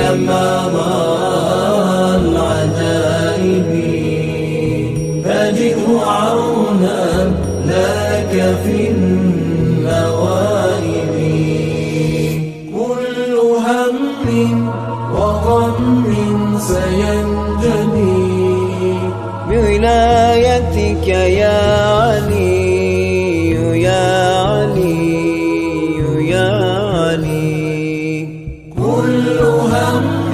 يا ماضى العجائب فجئ عونا لك في النوائب كل هم وغم سينجلي بولايتك يا علي يا علي يا علي كل هم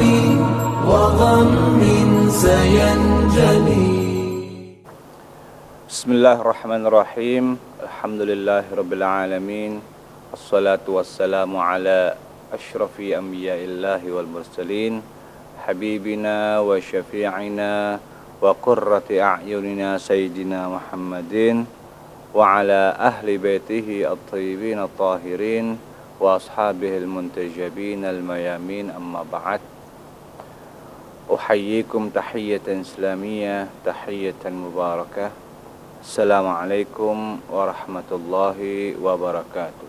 وغم سينجلي. Bismillahirrahmanirrahim. Alhamdulillahirabbil alamin. Wassalatu wassalamu ala asyrafil anbiya'illahi wal mursalin habibina wa syafi'ina wa qurrati a'yunina sayyidina Muhammadin wa ala ahli baitihi at-tayyibin at-tahirin wa ashabihi al-muntajabin al-mayamin, amma ba'd. Uhayyikum tahiyyatan islamiyah, tahiyyatan mubarakah. Assalamualaikum warahmatullahi wabarakatuh.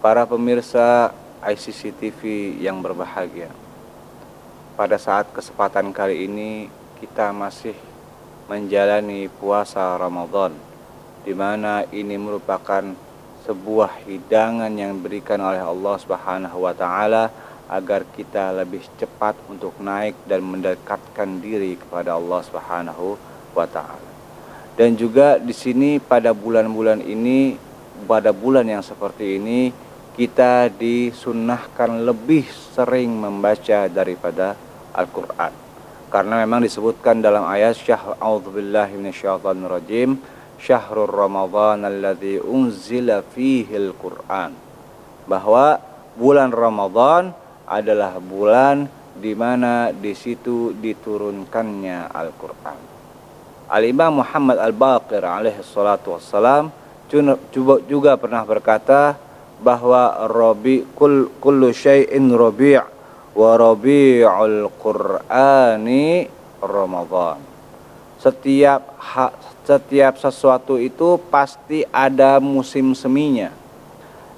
Para pemirsa ICC TV yang berbahagia, pada saat kesempatan kali ini kita masih menjalani puasa Ramadan, di mana ini merupakan sebuah hidangan yang diberikan oleh Allah Subhanahu wa taala agar kita lebih cepat untuk naik dan mendekatkan diri kepada Allah Subhanahu wa taala. Dan juga di sini pada bulan-bulan ini, pada bulan yang seperti ini, kita disunnahkan lebih sering membaca daripada Al-Quran. Karena memang disebutkan dalam ayat A'udzubillahi minasyaitonirrajim, Syahrul Ramadhan alladzi unzila fihil Qur'an, bahwa bulan Ramadan adalah bulan di mana di situ diturunkannya Al-Quran. Al-Imam Muhammad Al-Baqir alaihi salatu wassalam juga pernah berkata bahwa kullu syai'in rabi' wa rabi'ul Qur'ani Ramadan. Setiap sesuatu itu pasti ada musim seminya,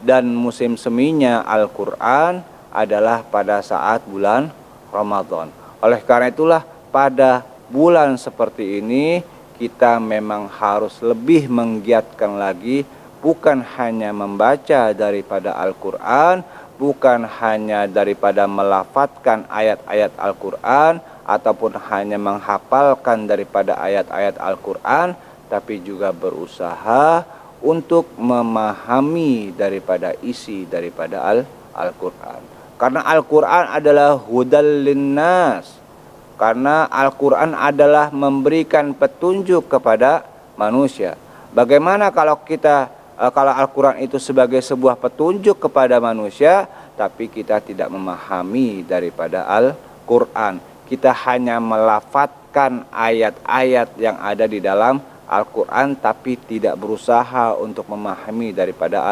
dan musim seminya Al-Quran adalah pada saat bulan Ramadan. Oleh karena itulah pada bulan seperti ini kita memang harus lebih menggiatkan lagi, bukan hanya membaca daripada Al-Quran, bukan hanya daripada melafadzkan ayat-ayat Al-Quran ataupun hanya menghafalkan daripada ayat-ayat Al-Quran, tapi juga berusaha untuk memahami daripada isi daripada Al-Quran. Karena Al-Quran adalah hudal linnas, karena Al-Quran adalah memberikan petunjuk kepada manusia. Bagaimana kalau Al-Quran itu sebagai sebuah petunjuk kepada manusia, tapi kita tidak memahami daripada Al-Quran. Kita hanya melafadzkan ayat-ayat yang ada di dalam Al-Quran, tapi tidak berusaha untuk memahami daripada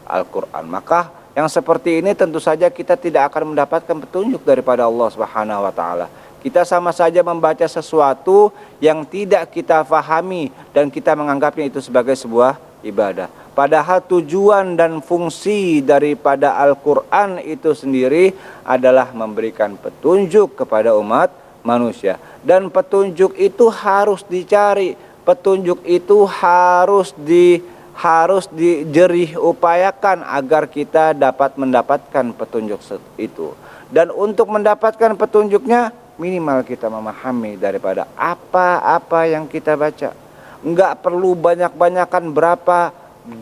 Al-Quran. Maka yang seperti ini tentu saja kita tidak akan mendapatkan petunjuk daripada Allah Subhanahu wa taala. Kita sama saja membaca sesuatu yang tidak kita fahami dan kita menganggapnya itu sebagai sebuah ibadah. Padahal tujuan dan fungsi daripada Al-Quran itu sendiri adalah memberikan petunjuk kepada umat manusia. Dan petunjuk itu harus dicari, petunjuk itu harus dijerih upayakan agar kita dapat mendapatkan petunjuk itu. Dan untuk mendapatkan petunjuknya, minimal kita memahami daripada apa-apa yang kita baca. Enggak perlu banyak-banyakan berapa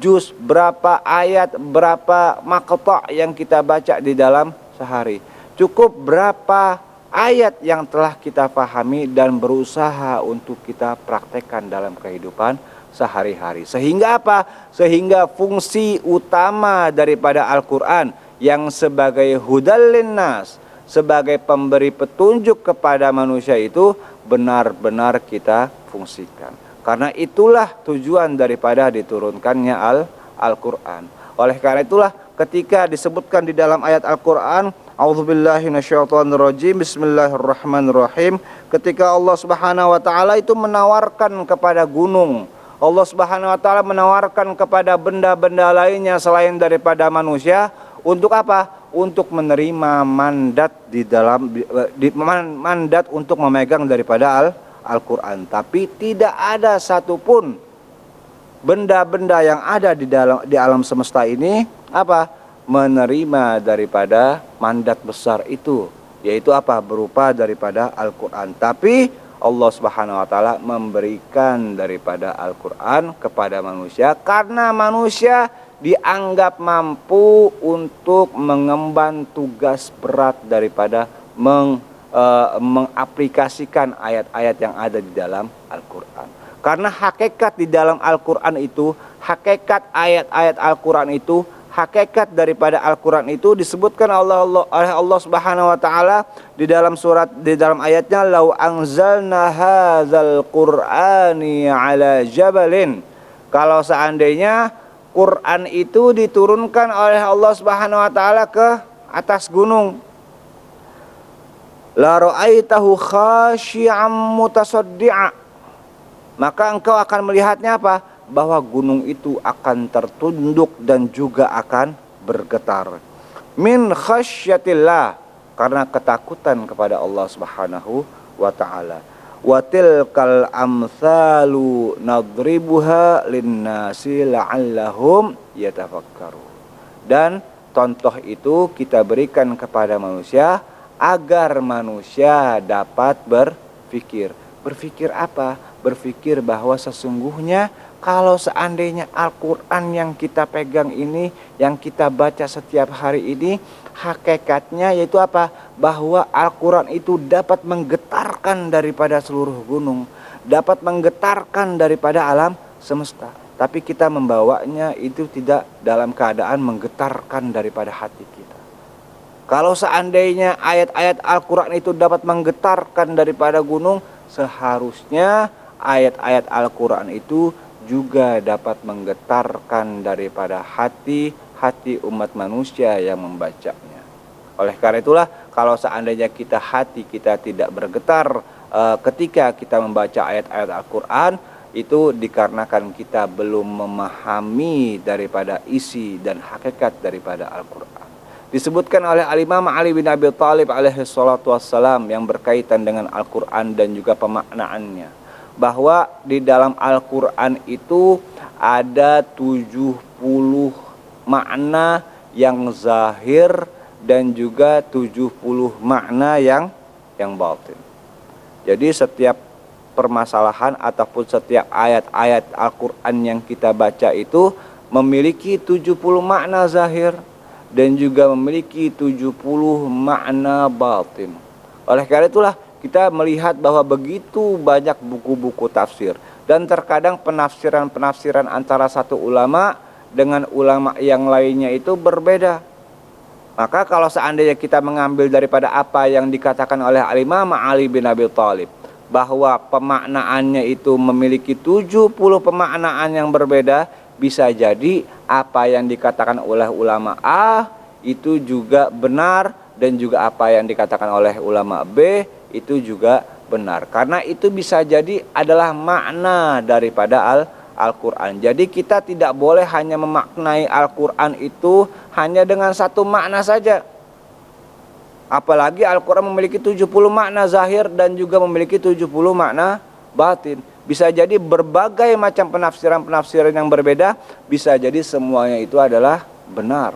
juz, berapa ayat, berapa maqta' yang kita baca di dalam sehari. Cukup berapa ayat yang telah kita pahami dan berusaha untuk kita praktekkan dalam kehidupan sehari-hari. Sehingga apa? Sehingga fungsi utama daripada Al-Quran yang sebagai hudal linnas, sebagai pemberi petunjuk kepada manusia itu benar-benar kita fungsikan. Karena itulah tujuan daripada diturunkannya Al-Quran. Oleh karena itulah ketika disebutkan di dalam ayat Al-Quran, A'udzubillahi minasyaitonirrajim, Bismillahirrahmanirrahim, ketika Allah Subhanahu wa taala itu menawarkan kepada gunung, Allah Subhanahu wa taala menawarkan kepada benda-benda lainnya selain daripada manusia untuk apa? Untuk menerima mandat mandat untuk memegang daripada Al-Qur'an. Tapi tidak ada satupun benda-benda yang ada di alam semesta ini apa? Menerima daripada mandat besar itu, yaitu apa? Berupa daripada Al-Qur'an. Tapi Allah Subhanahu wa taala memberikan daripada Al-Qur'an kepada manusia karena manusia dianggap mampu untuk mengemban tugas berat daripada mengaplikasikan ayat-ayat yang ada di dalam Al-Qur'an. Karena hakikat di dalam Al-Qur'an itu, hakikat ayat-ayat Al-Qur'an itu, hakikat daripada Al-Qur'an itu disebutkan oleh Allah Subhanahu wa taala di dalam ayatnya, lau anzalna hadzal qur'ani ala jabalin. Kalau seandainya Quran itu diturunkan oleh Allah Subhanahu wa taala ke atas gunung, la ra'aitahu khashi'an mutasaddi'a, maka engkau akan melihatnya apa? Bahwa gunung itu akan tertunduk dan juga akan bergetar. Min khasyatillah, karena ketakutan kepada Allah Subhanahu wa taala. Wa tilkal amsalu nadribuha linnasi la'allahum yatafakkarun. Dan contoh itu kita berikan kepada manusia agar manusia dapat berpikir. Berpikir apa? Berpikir bahwa sesungguhnya kalau seandainya Al-Quran yang kita pegang ini, yang kita baca setiap hari ini, hakikatnya yaitu apa? Bahwa Al-Quran itu dapat menggetarkan daripada seluruh gunung, dapat menggetarkan daripada alam semesta. Tapi kita membawanya itu tidak dalam keadaan menggetarkan daripada hati kita. Kalau seandainya ayat-ayat Al-Quran itu dapat menggetarkan daripada gunung, seharusnya ayat-ayat Al-Quran itu juga dapat menggetarkan daripada hati umat manusia yang membacanya. Oleh karena itulah, kalau seandainya hati kita tidak bergetar ketika kita membaca ayat-ayat Al-Quran, itu dikarenakan kita belum memahami daripada isi dan hakikat daripada Al-Quran. Disebutkan oleh Al-Imam Ali bin Abi Thalib alaihi salatu wassalam yang berkaitan dengan Al-Quran dan juga pemaknaannya, bahwa di dalam Al-Quran itu ada 70 makna yang zahir dan juga 70 makna yang batin. Jadi setiap permasalahan ataupun setiap ayat-ayat Al-Quran yang kita baca itu memiliki 70 makna zahir dan juga memiliki 70 makna batin. Oleh karena itulah kita melihat bahwa begitu banyak buku-buku tafsir, dan terkadang penafsiran-penafsiran antara satu ulama dengan ulama yang lainnya itu berbeda. Maka kalau seandainya kita mengambil daripada apa yang dikatakan oleh Al-Imam Ali bin Abi Thalib, bahwa pemaknaannya itu memiliki 70 pemaknaan yang berbeda, bisa jadi apa yang dikatakan oleh ulama A itu juga benar, dan juga apa yang dikatakan oleh ulama B itu juga benar. Karena itu bisa jadi adalah makna daripada Al-Quran. Jadi kita tidak boleh hanya memaknai Al-Quran itu hanya dengan satu makna saja. Apalagi Al-Quran memiliki 70 makna zahir dan juga memiliki 70 makna batin. Bisa jadi berbagai macam penafsiran-penafsiran yang berbeda, bisa jadi semuanya itu adalah benar.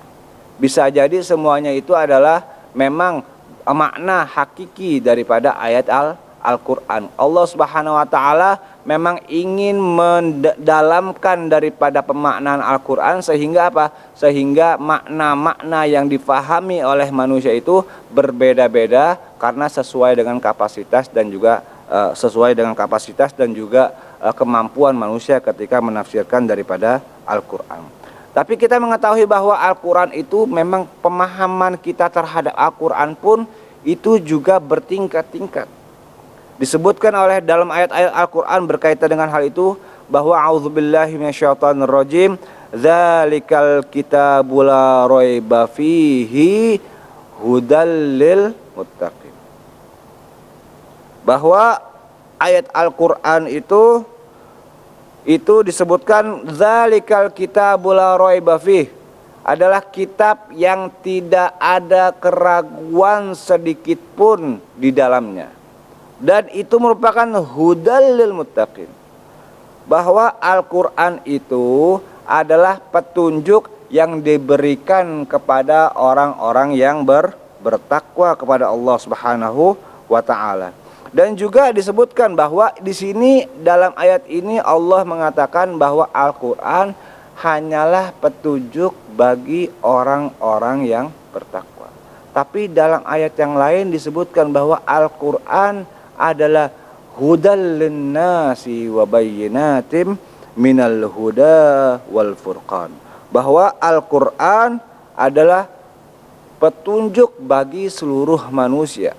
Bisa jadi semuanya itu adalah memang makna hakiki daripada ayat Al-Quran. Allah Subhanahu wa taala memang ingin mendalamkan daripada pemaknaan Al-Quran sehingga apa? Sehingga makna-makna yang difahami oleh manusia itu berbeda-beda karena sesuai dengan kapasitas dan juga kemampuan manusia ketika menafsirkan daripada Al-Quran. Tapi kita mengetahui bahwa Al-Quran itu memang pemahaman kita terhadap Al-Quran pun itu juga bertingkat-tingkat. Disebutkan oleh dalam ayat-ayat Al-Quran berkaitan dengan hal itu bahwa a'udzubillahi minasyaitonirrajim, dzalikal kitabu la raiba fihi hudal lil muttaqin. Bahwa ayat Al-Quran itu disebutkan dzalikal kitabu la raiba fihi, adalah kitab yang tidak ada keraguan sedikit pun di dalamnya. Dan itu merupakan hudal lil muttaqin. Bahwa Al-Quran itu adalah petunjuk yang diberikan kepada orang-orang yang bertakwa kepada Allah Subhanahu wa taala. Dan juga disebutkan bahwa di sini dalam ayat ini Allah mengatakan bahwa Al-Quran hanyalah petunjuk bagi orang-orang yang bertakwa. Tapi dalam ayat yang lain disebutkan bahwa Al-Quran adalah hudal linnasi wa bayyinatim minal huda wal furqan. Bahwa Al-Quran adalah petunjuk bagi seluruh manusia.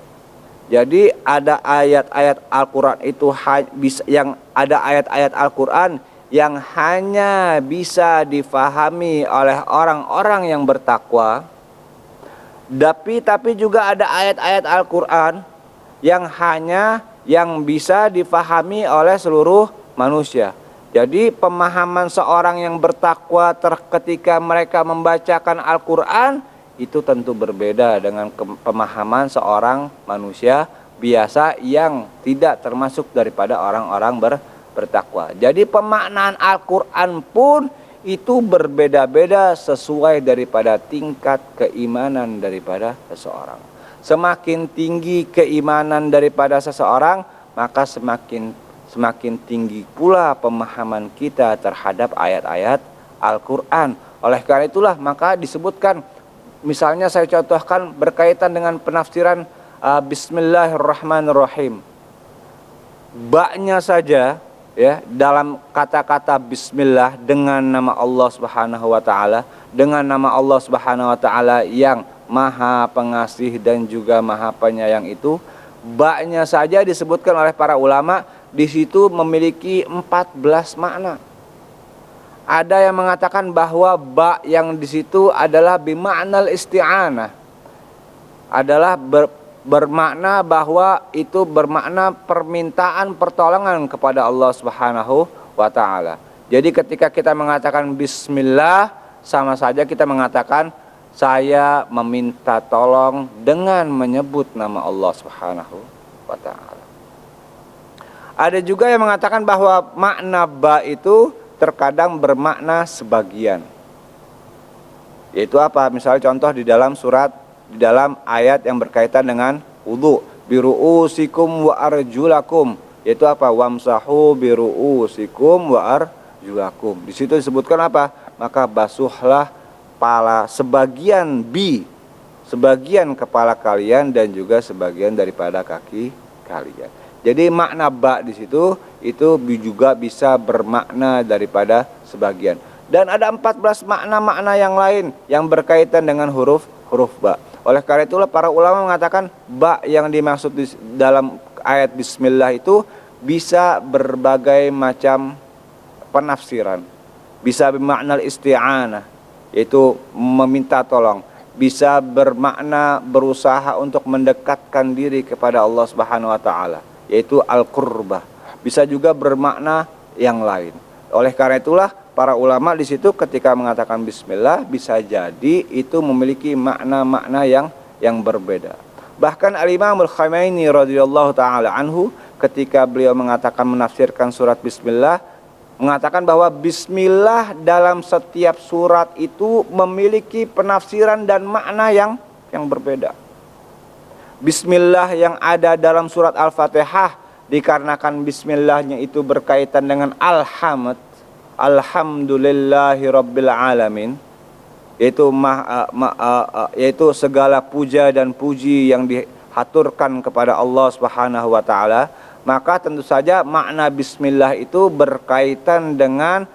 Jadi ada ayat-ayat Al-Quran itu yang ada ayat-ayat Al-Quran yang hanya bisa difahami oleh orang-orang yang bertakwa. Tapi juga ada ayat-ayat Al-Quran yang bisa difahami oleh seluruh manusia. Jadi pemahaman seorang yang bertakwa ketika mereka membacakan Al-Quran itu tentu berbeda dengan pemahaman seorang manusia biasa yang tidak termasuk daripada orang-orang bertakwa. Jadi pemaknaan Al-Quran pun itu berbeda-beda sesuai daripada tingkat keimanan daripada seseorang. Semakin tinggi keimanan daripada seseorang, maka semakin tinggi pula pemahaman kita terhadap ayat-ayat Al-Quran. Oleh karena itulah maka disebutkan, misalnya saya contohkan berkaitan dengan penafsiran Bismillahirrahmanirrahim. Ba-nya saja ya, dalam kata-kata bismillah dengan nama Allah Subhanahu wa taala, dengan nama Allah Subhanahu wa taala yang Maha Pengasih dan juga Maha Penyayang itu, ba-nya saja disebutkan oleh para ulama di situ memiliki 14 makna. Ada yang mengatakan bahwa ba yang di situ adalah bima'nal isti'anah. Adalah bermakna bahwa itu bermakna permintaan pertolongan kepada Allah Subhanahu wa taala. Jadi ketika kita mengatakan bismillah, sama saja kita mengatakan saya meminta tolong dengan menyebut nama Allah Subhanahu wa taala. Ada juga yang mengatakan bahwa makna ba itu terkadang bermakna sebagian. Yaitu apa? Misalnya contoh di dalam ayat yang berkaitan dengan wudu, biru'usikum wa arjulakum. Yaitu apa? Wamsahu biru'usikum wa arjulakum. Di situ disebutkan apa? Maka basuhlah sebagian kepala kalian dan juga sebagian daripada kaki kalian. Jadi makna ba di situ itu juga bisa bermakna daripada sebagian. Dan ada 14 makna-makna yang lain yang berkaitan dengan huruf ba. Oleh karena itulah para ulama mengatakan ba yang dimaksud dalam ayat bismillah itu bisa berbagai macam penafsiran. Bisa bermakna isti'anah, yaitu meminta tolong, bisa bermakna berusaha untuk mendekatkan diri kepada Allah Subhanahu wa taala, yaitu al-qurbah. Bisa juga bermakna yang lain. Oleh karena itulah para ulama di situ ketika mengatakan bismillah bisa jadi itu memiliki makna-makna yang berbeda. Bahkan Al-Imam Al-Khamaini radhiyallahu taala anhu ketika beliau mengatakan menafsirkan surat bismillah, mengatakan bahwa bismillah dalam setiap surat itu memiliki penafsiran dan makna yang berbeda. Bismillah yang ada dalam surat Al-Fatihah dikarenakan bismillahnya itu berkaitan dengan alhamdulillahi rabbil alamin, yaitu segala puja dan puji yang dihaturkan kepada Allah Subhanahu wa taala. Maka tentu saja makna bismillah itu berkaitan dengan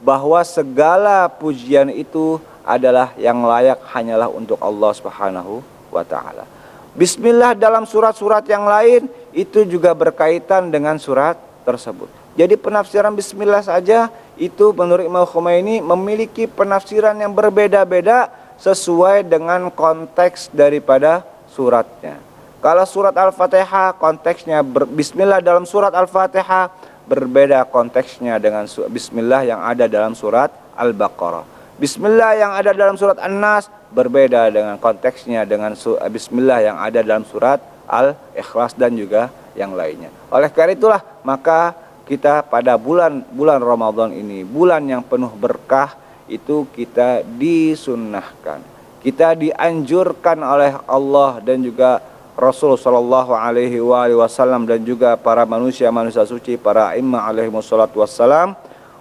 bahwa segala pujian itu adalah yang layak hanyalah untuk Allah Subhanahu wa taala. Bismillah dalam surat-surat yang lain itu juga berkaitan dengan surat tersebut. Jadi penafsiran bismillah saja itu menurut Imam Khomeini memiliki penafsiran yang berbeda-beda sesuai dengan konteks daripada suratnya. Kalau surat Al-Fatihah konteksnya bismillah dalam surat Al-Fatihah berbeda konteksnya dengan bismillah yang ada dalam surat Al-Baqarah. Bismillah yang ada dalam surat An-Nas berbeda dengan konteksnya dengan Bismillah yang ada dalam surat Al-Ikhlas dan juga yang lainnya. Oleh karena itulah maka kita pada bulan Ramadan ini, bulan yang penuh berkah, itu kita disunnahkan, kita dianjurkan oleh Allah dan juga Rasul sallallahu alaihi wasallam dan juga para manusia suci, para imam alaihi wassalatu wassalam,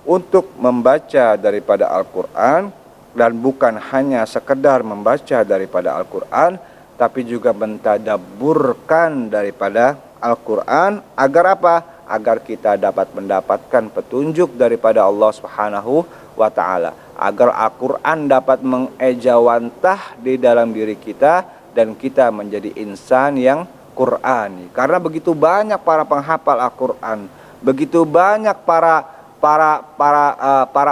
untuk membaca daripada Al-Quran, dan bukan hanya sekedar membaca daripada Al-Quran, tapi juga mentadabburkan daripada Al-Quran. Agar apa? Agar kita dapat mendapatkan petunjuk daripada Allah Subhanahu wa ta'ala, agar Al-Quran dapat mengejawantah di dalam diri kita dan kita menjadi insan yang Qurani. Karena begitu banyak para penghafal Al-Quran, begitu banyak para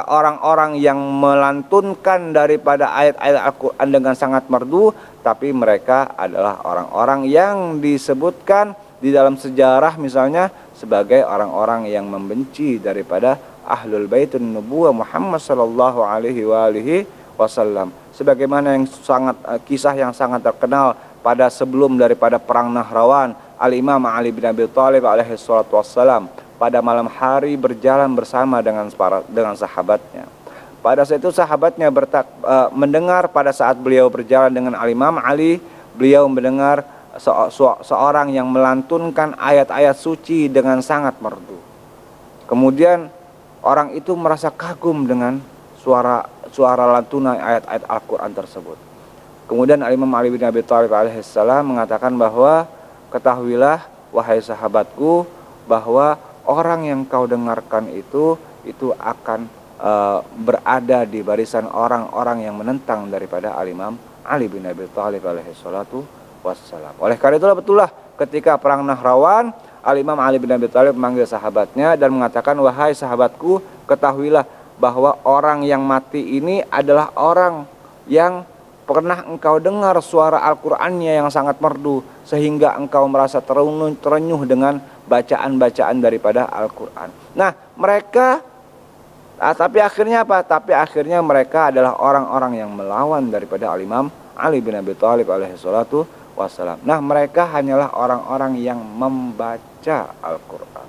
orang-orang yang melantunkan daripada ayat-ayat Al-Quran dengan sangat merdu, tapi mereka adalah orang-orang yang disebutkan di dalam sejarah misalnya sebagai orang-orang yang membenci daripada Ahlul Baitun Nubuwah Muhammad sallallahu alaihi wasallam. Sebagaimana yang kisah yang sangat terkenal pada sebelum daripada perang Nahrawan, Al-Imam Ali bin Abi Thalib alaihi salatu wassalam pada malam hari berjalan bersama dengan sahabatnya. Pada saat itu sahabatnya mendengar pada saat beliau berjalan dengan Al-Imam Ali, beliau mendengar seorang yang melantunkan ayat-ayat suci dengan sangat merdu. Kemudian orang itu merasa kagum dengan suara lantunan ayat-ayat Al-Quran tersebut. Kemudian Al-Imam Ali bin Abi Thalib alaihissalam mengatakan bahwa, ketahuilah wahai sahabatku, bahwa orang yang kau dengarkan itu akan berada di barisan orang-orang yang menentang daripada Al-Imam Ali bin Abi Thalib alaihi salatu wassalam. Oleh karena itulah betullah ketika perang Nahrawan, Al-Imam Ali bin Abi Thalib memanggil sahabatnya dan mengatakan, wahai sahabatku, ketahuilah bahwa orang yang mati ini adalah orang yang pernah engkau dengar suara Al-Qur'annya yang sangat merdu, sehingga engkau merasa terenyuh dengan bacaan-bacaan daripada Al-Quran. Nah, mereka tapi akhirnya apa? Tapi akhirnya mereka adalah orang-orang yang melawan daripada Al-Imam Ali bin Abi Thalib alaihi salatu wassalam. Nah, mereka hanyalah orang-orang yang membaca Al-Quran.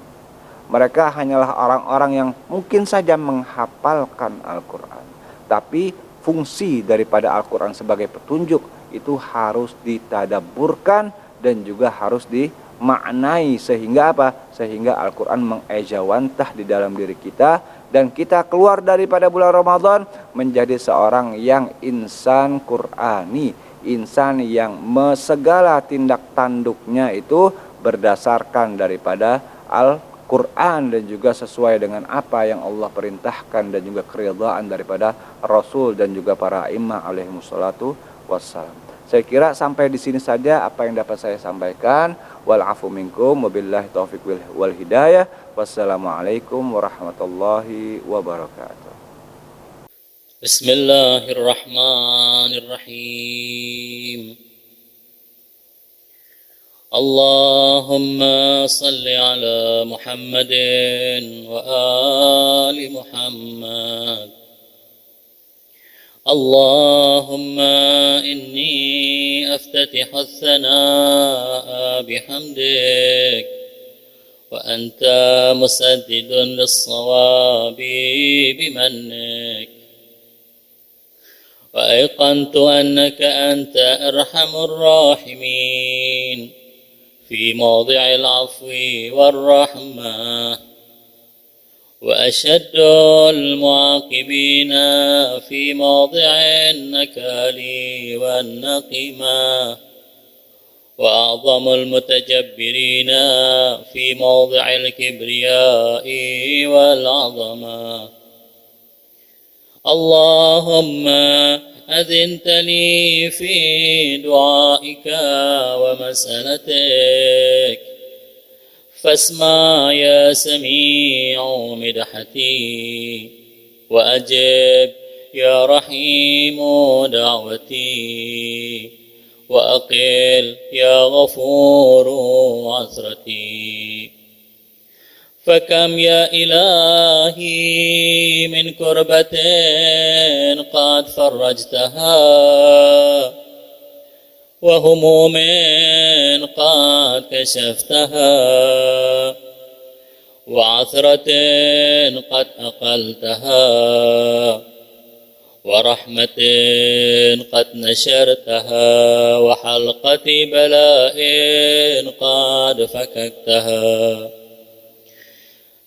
Mereka hanyalah orang-orang yang mungkin saja menghafalkan Al-Quran, tapi fungsi daripada Al-Quran sebagai petunjuk itu harus ditadabburkan dan juga harus dimaknai, sehingga apa? Sehingga Al-Quran mengejawantah di dalam diri kita, dan kita keluar daripada bulan Ramadan menjadi seorang yang insan Qurani, insan yang segala tindak tanduknya itu berdasarkan daripada Al-Quran dan juga sesuai dengan apa yang Allah perintahkan dan juga keridhaan daripada Rasul dan juga para imam alaihi wassalatu wassalam. Saya kira sampai di sini saja apa yang dapat saya sampaikan. Wal afu minkum wabillahi taufiq wal hidayah. Wassalamualaikum warahmatullahi wabarakatuh. Bismillahirrahmanirrahim. Allahumma salli ala Muhammadin wa ali Muhammad. اللهم إني أفتتح الثناء بحمدك وأنت مسدد للصواب بمنك وأيقنت أنك أنت أرحم الراحمين في موضع العفو والرحمة وأشد المعاقبين في موضع النكال والنقمة وأعظم المتجبرين في موضع الكبرياء والعظمة. اللهم أذنت لي في دعائك ومسألتك فاسمع يا سميع مدحتي وأجب يا رحيم دعوتي وأقل يا غفور عثرتي فكم يا إلهي من كربة قد فرجتها وهموم قد كشفتها وعثرة قد أقلتها ورحمة قد نشرتها وحلقة بلاء قد فككتها.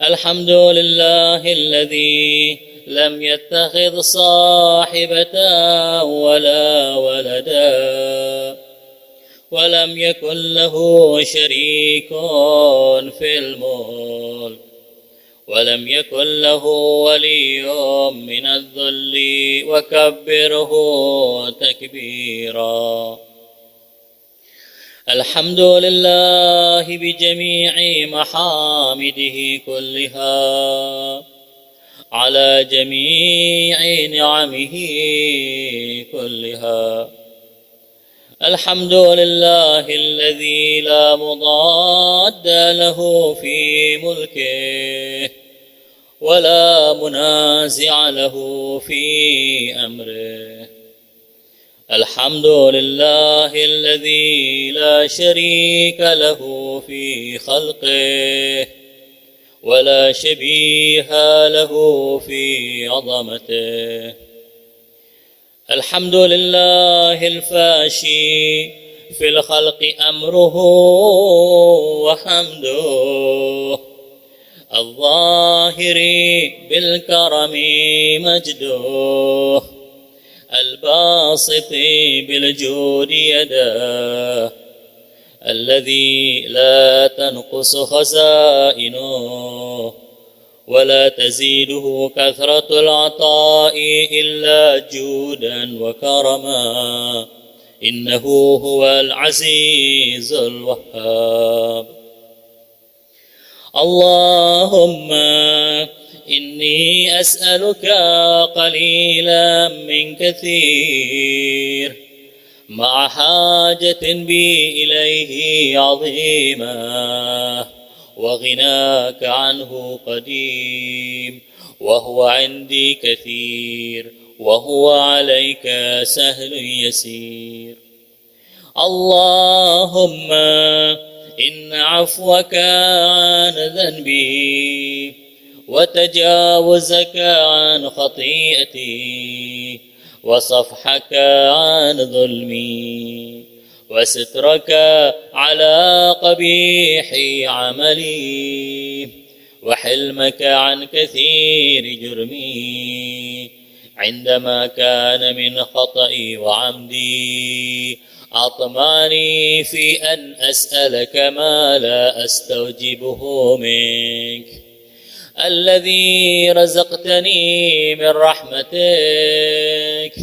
الحمد لله الذي لم يتخذ صاحبة ولا ولدا ولم يكن له شريك في الملك ولم يكن له ولي من الذل وكبره تكبيرا. الحمد لله بجميع محامده كلها على جميع نعمه كلها. الحمد لله الذي لا مضاد له في ملكه ولا منازع له في أمره. الحمد لله الذي لا شريك له في خلقه ولا شبيه له في عظمته. الحمد لله الفاشي في الخلق أمره وحمده الظاهر بالكرم مجده الباسط بالجود يداه الذي لا تنقص خزائنه ولا تزيده كثرة العطاء إلا جودا وكرما إنه هو العزيز الوهاب. اللهم إني أسألك قليلا من كثير مع حاجة بي إليه عظيمة وغناك عنه قديم وهو عندي كثير وهو عليك سهل يسير. اللهم إن عفوك عن ذنبي وتجاوزك عن خطيئتي وصفحك عن ظلمي وسترك على قبيح عملي وحلمك عن كثير جرمي عندما كان من خطئي وعمدي أطمعني في أن أسألك ما لا أستوجبه منك الذي رزقتني من رحمتك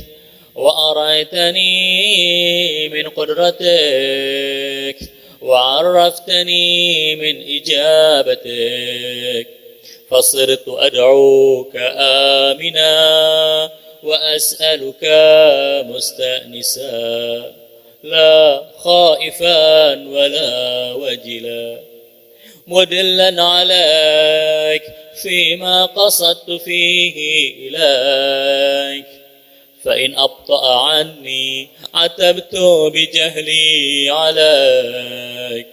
وأريتني من قدرتك وعرفتني من إجابتك فصرت أدعوك آمنا وأسألك مستأنسا لا خائفا ولا وجلا مدلا عليك فيما قصدت فيه إليك فإن أبطأ عني عتبت بجهلي عليك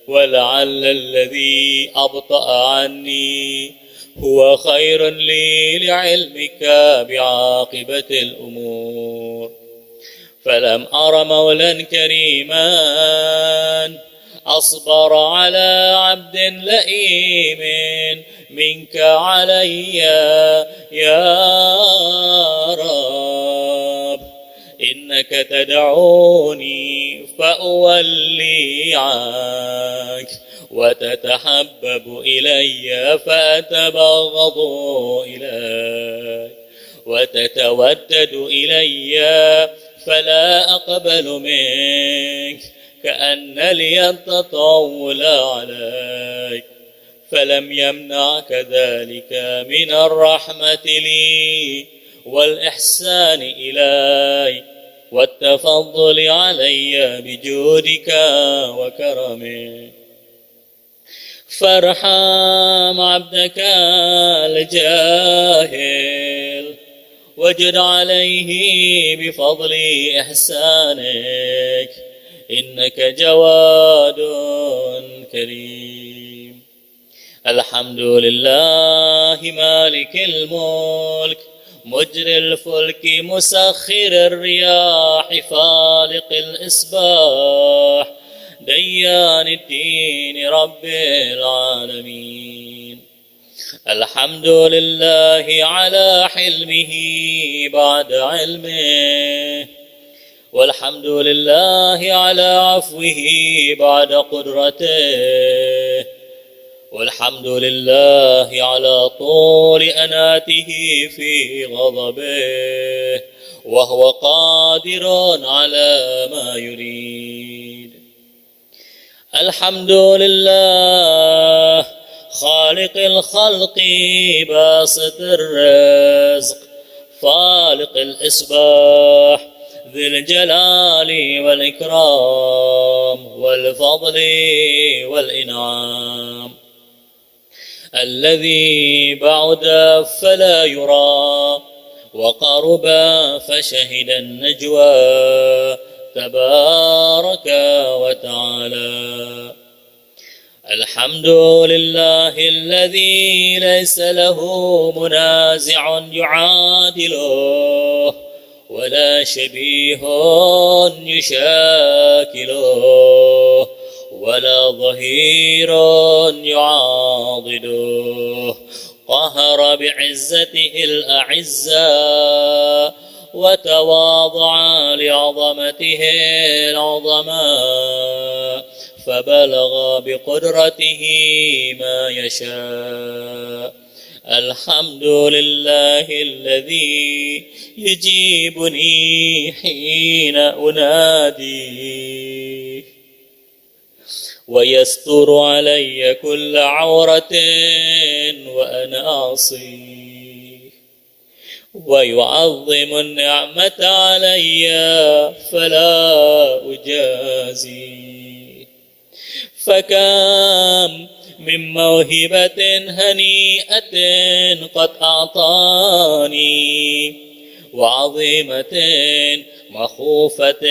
ولعل الذي أبطأ عني هو خير لي لعلمك بعاقبة الأمور. فلم أر مولا كريما أصبر على عبد لئيم منك علي يا رب. إنك تدعوني فأولي عنك وتتحبب إلي فأتبغض إليك وتتودد إلي فلا أقبل منك كأن لي التطاول عليك. فلم يمنعك ذلك من الرحمة لي والإحسان إلي والتفضل علي بجودك وكرمك. فارحم عبدك الجاهل وجد عليه بفضل إحسانك إنك جواد كريم. الحمد لله مالك الملك مجري الفلك مسخر الرياح فالق الإصباح ديان الدين رب العالمين. الحمد لله على حلمه بعد علمه والحمد لله على عفوه بعد قدرته والحمد لله على طول أناته في غضبه وهو قادر على ما يريد. الحمد لله خالق الخلق باسط الرزق فالق الإصباح ذي الجلال والإكرام والفضل والإنعام الذي بعد فلا يرى وقرب فشهد النجوى تبارك وتعالى. الحمد لله الذي ليس له منازع يعادله ولا شبيه يشاكله ولا ظهير يعاضده. قهر بعزته الأعزاء وتواضع لعظمته العظماء فبلغ بقدرته ما يشاء. الحمد لله الذي يجيبني حين أنادي ويستر علي كل عورة وأنا أعصيه ويعظم النعمة علي فلا أجازي. فكم من موهبة هنيئة قد أعطاني وعظيمة مخوفة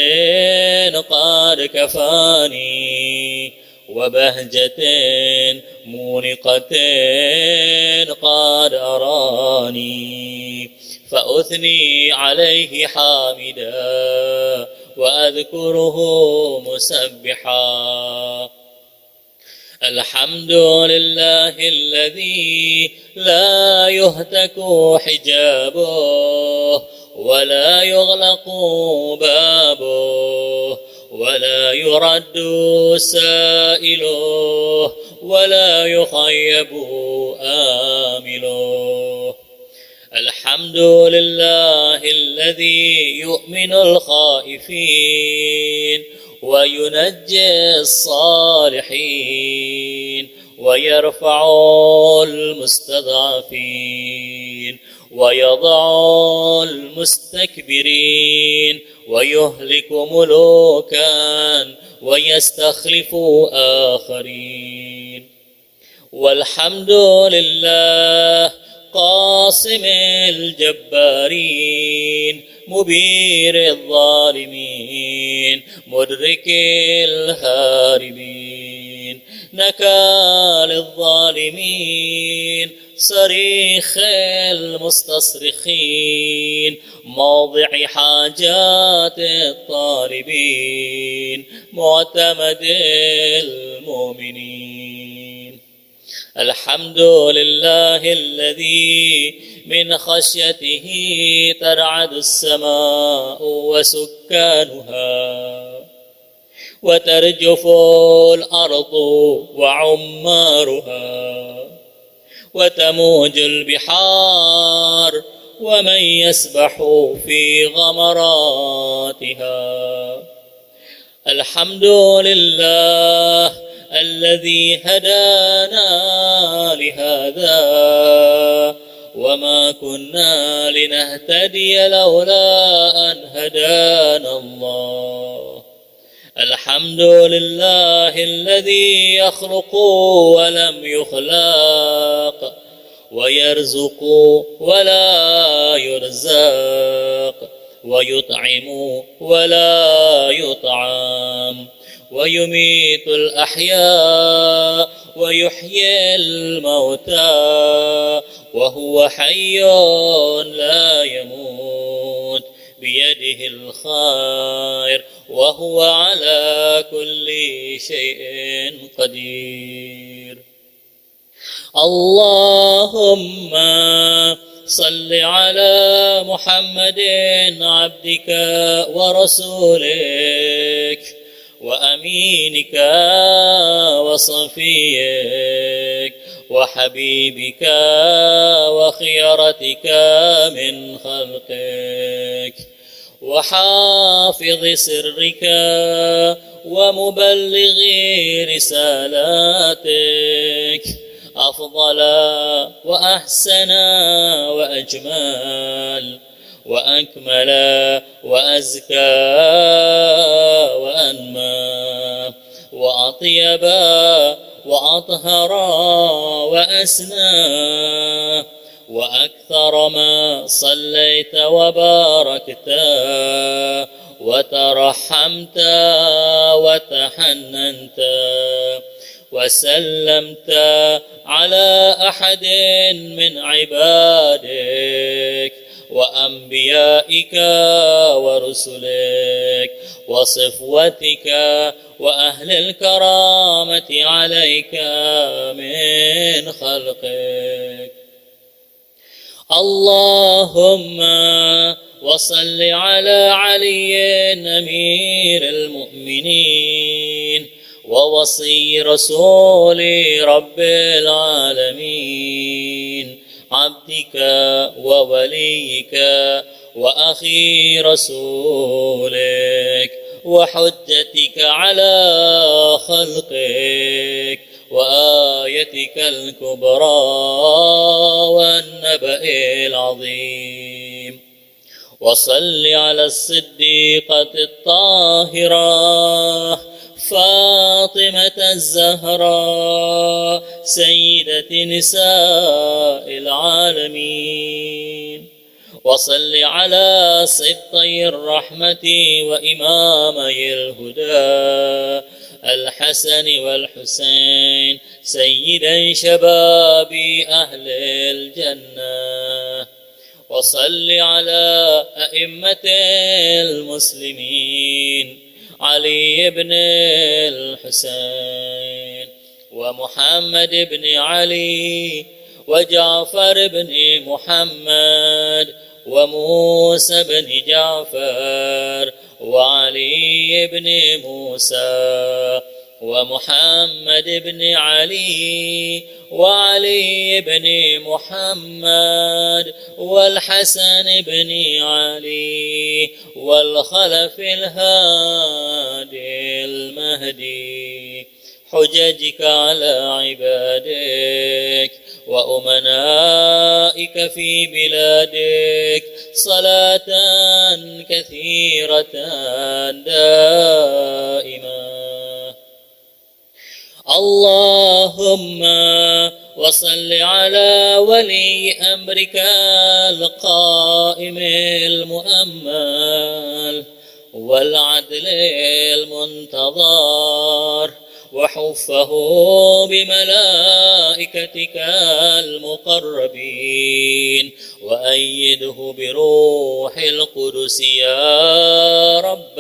قد كفاني وبهجة مونقة قد أراني فأثني عليه حامدا وأذكره مسبحا. الحمد لله الذي لا يهتك حجابه ولا يغلق بابه ولا يرد سائله ولا يخيب آمله. الحمد لله الذي يؤمن الخائفين وينجي الصالحين ويرفع المستضعفين ويضع المستكبرين ويهلك ملوكا ويستخلف آخرين. والحمد لله قاصم الجبارين مبير الظالمين مدرك الهاربين نكال الظالمين صريخ المستصرخين موضع حاجات الطالبين معتمد المؤمنين. الحمد لله الذي من خشيته ترعد السماء وسكانها وترجف الأرض وعمارها وتموج البحار ومن يسبح في غمراتها. الحمد لله الذي هدانا لهذا وما كنا لنهتدي لولا أن هدانا الله. الحمد لله الذي يخلق ولم يخلق ويرزق ولا يرزق ويطعم ولا يطعم ويميت الأحياء ويحيي الموتى وهو حي لا يموت بيده الخير وهو على كل شيء قدير. اللهم صل على محمد عبدك ورسولك وأمينك وصفيك وحبيبك وخيرتك من خلقك وحافظ سرك ومبلغ رسالاتك أفضل وأحسن وأجمل وأكمل وأزكى وأنمى وأطيب وأطهر وأسنى وأكثر ما صليت وباركت وترحمت وتحننت وسلمت على أحد من عبادك وأنبيائك ورسلك وصفوتك وأهل الكرامة عليك من خلقك. اللهم وصل على علي أمير المؤمنين ووصي رسول رب العالمين عبدك ووليك وأخي رسولك وحجتك على خلقك وآيتك الكبرى والنبأ العظيم. وصل على الصديقة الطاهرة فاطمة الزهراء سيدة نساء العالمين. وصل على سبطي الرحمة وإمامي الهدى الحسن والحسين سيدا شباب أهل الجنة. وصل على أئمة المسلمين علي بن الحسين ومحمد بن علي وجعفر بن محمد وموسى بن جعفر وعلي بن موسى ومحمد بن علي وعلي بن محمد والحسن بن علي والخلف الهادي المهدي حججك على عبادك وأمنائك في بلادك صلاة كثيرة دائمة. اللهم وصل على ولي أمرك القائم المؤمل والعدل المنتظر وحفه بملائكتك المقربين وأيده بروح القدس يا رب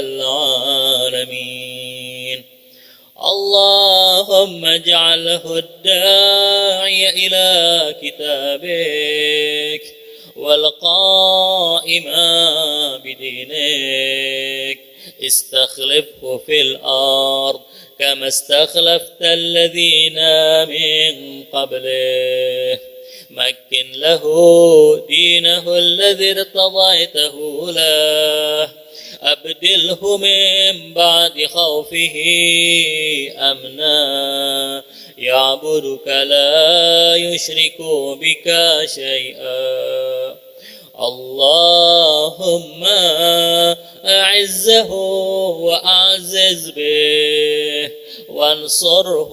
العالمين. اللهم اجعله الداعي إلى كتابك والقائم بدينك استخلفه في الأرض كما استخلفت الذين من قبله. مكن له دينه الذي ارتضيته له أبدله من بعد خوفه أمنا يعبدك لا يشرك بك شيئا. اللهم أعزه وأعزز به، وانصره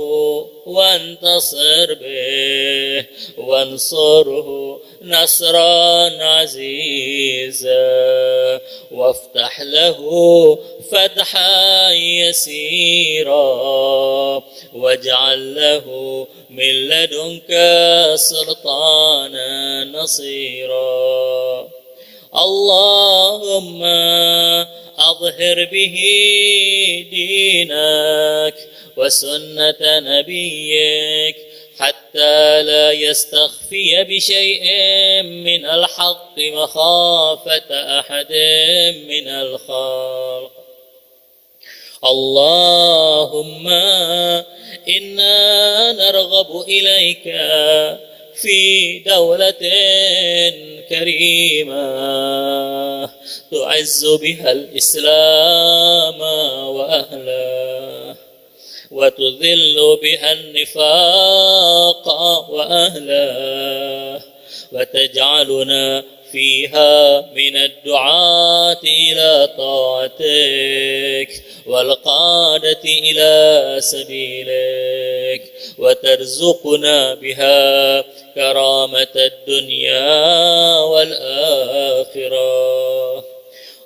وانتصر به، وانصره نصرا عزيزا، وافتح له فتحا يسيرا، واجعل له من لدنك سلطانا نصيرا. اللهم أظهر به دينك وسنة نبيك، حتى لا يستخفي بشيء من الحق مخافة أحد من الخلق. اللهم إنا نرغب إليك في دولة كريمة تعز بها الإسلام وأهله، وتذل بها النفاق وأهله، وتجعلنا فيها من الدعاة إلى طاعتك والقادة إلى سبيلك، وترزقنا بها كرامة الدنيا والآخرة.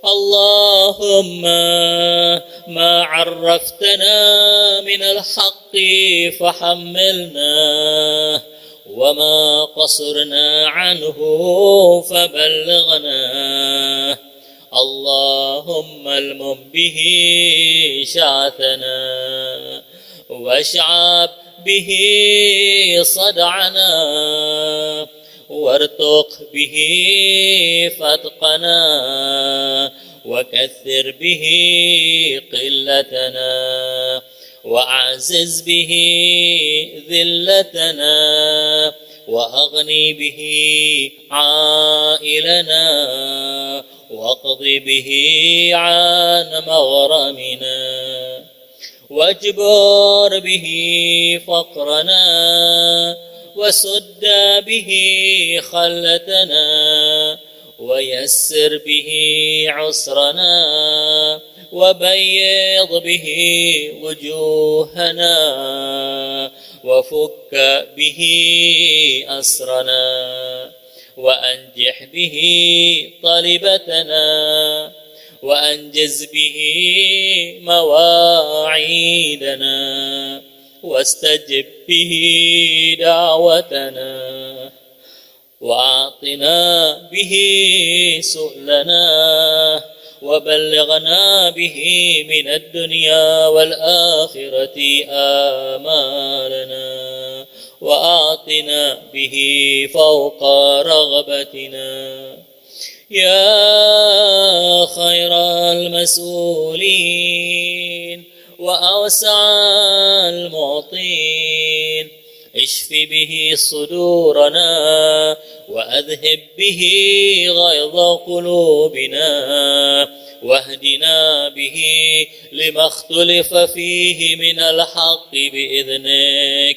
اللهم ما عرفتنا من الحق فحملنا، وما قصرنا عنه فبلغنا. اللهم المم به شعثنا، واشعب به صدعنا، وارتق به فتقنا، وكثر به قلتنا، وأعزز به ذلتنا، وأغني به عائلنا، واقض به عن مغرمنا، واجبر به فقرنا، وسد به خلتنا، ويسر به عسرنا، وبيض به وجوهنا، وفك به أسرنا، وأنجح به طلبتنا، وأنجز به مواعيدنا، واستجب به دعوتنا، وأعطنا به سؤلنا، وبلغنا به من الدنيا والآخرة آمالنا، وأعطنا به فوق رغبتنا. يا خير المسؤولين وأوسع المعطين، اشف به صدورنا، وأذهب به غيظ قلوبنا، واهدنا به لما اختلف فيه من الحق بإذنك،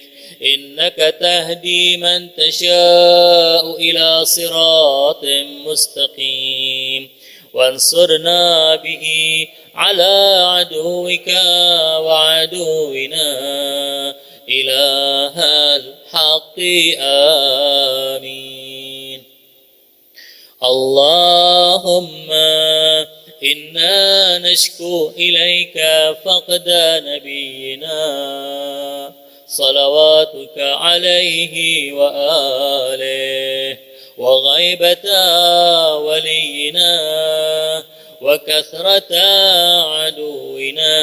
إنك تهدي من تشاء إلى صراط مستقيم. وانصرنا به على عدوك وعدونا، إله الحق. آمين. اللهم إنا نشكو إليك فقد نبينا صلواتك عليه وآله، وغيبة ولينا، وكثرة عدونا،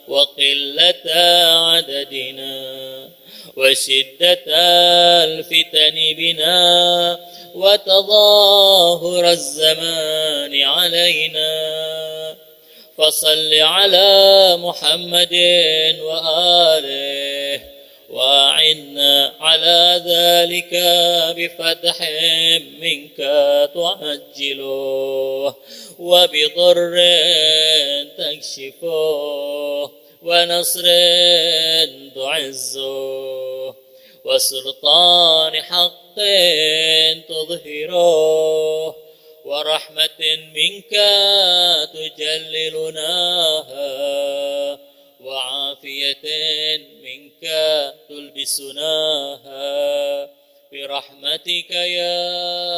وقلة عددنا، وشدة الفتن بنا، وتظاهر الزمان علينا. فصل على محمد وآله، وأعنا على ذلك بفتح منك تعجله، وبضر تكشفه، ونصر تعزه، وسلطان حق تظهره، ورحمة منك تجللناها وعافية منك تلبسناها برحمتك يا